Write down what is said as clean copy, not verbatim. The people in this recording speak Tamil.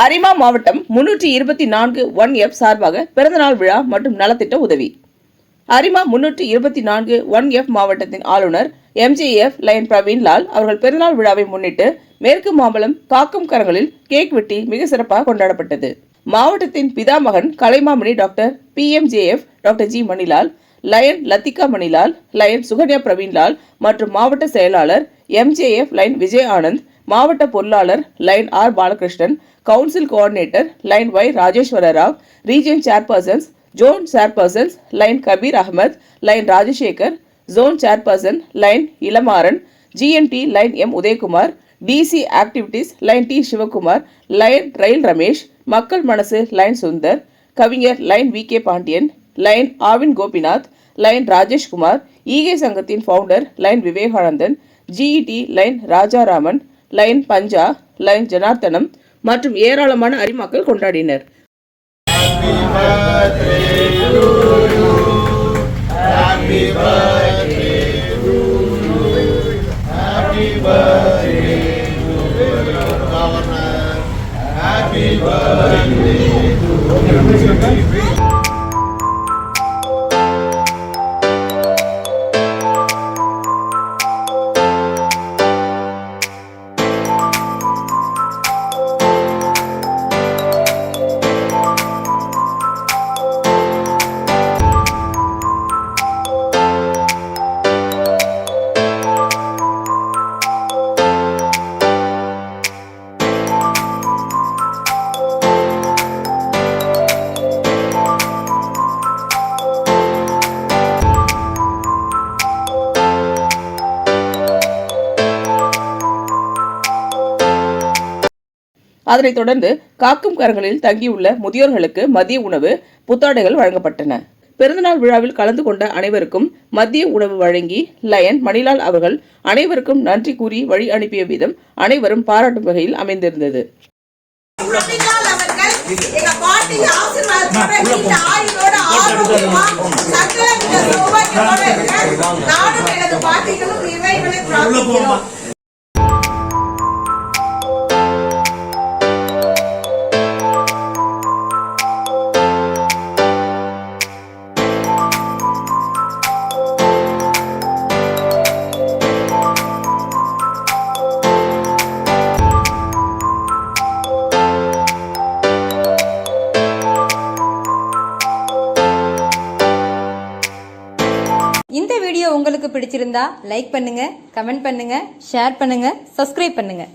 அரிமா மாவட்டம் 324 1F சார்பாக பிறந்தநாள் விழா மற்றும் நலத்திட்ட உதவி. அரிமா 324 1F மாவட்டத்தின் ஆளுநர் MJF லைன் பிரவீன்லால் அவர்கள் பிறந்தநாள் விழாவை முன்னிட்டு மேற்கு மாம்பலம் காக்கும் கரங்களில் கேக் வெட்டி மிக சிறப்பாக கொண்டாடப்பட்டது. மாவட்டத்தின் பிதாமகன் கலைமாமணி doctor PMJF doctor G Manilal, lion Lathika Manilal, lion Sukanya Praveenlal மற்றும் மாவட்ட செயலாளர் MJF லைன் விஜய் ஆனந்த், மாவட்ட பொருளாளர் lion R Balakrishnan, council coordinator lion Y Rajeswara Rao, region chairpersons, zone chairpersons lion Kabir Ahmed, lion Rajasekar, zone chairperson lion Ilamaran, GNT lion M Udayakumar, DC activities lion T Sivakumar, lion rail Ramesh, மக்கள் மனசு லைன் சுந்தர், கவிஞர் lion VK Pandian, lion Aavin Gopinath, lion Rajeshkumar, ஈகே சங்கத்தின் founder lion Vivekanandan, GET lion Rajaraman, lion Pancha, lion Janarthanam மற்றும் ஏராளமான அரிமாக்கள் கொண்டாடினர். அதனைத் தொடர்ந்து காக்கும் கரங்களில் தங்கியுள்ள முதியோர்களுக்கு மதிய உணவு, புத்தாடைகள் வழங்கப்பட்டன. பிறந்தநாள் விழாவில் கலந்து கொண்ட அனைவருக்கும் மதிய உணவு வழங்கி லயன் மணிலால் அவர்கள் அனைவருக்கும் நன்றி கூறி வழி அனுப்பிய விதம் அனைவரும் பாராட்டும் வகையில் அமைந்திருந்தது. இந்த வீடியோ உங்களுக்கு பிடிச்சிருந்தா லைக் பண்ணுங்க, கமெண்ட் பண்ணுங்க, ஷேர் பண்ணுங்க, சப்ஸ்கிரைப் பண்ணுங்க.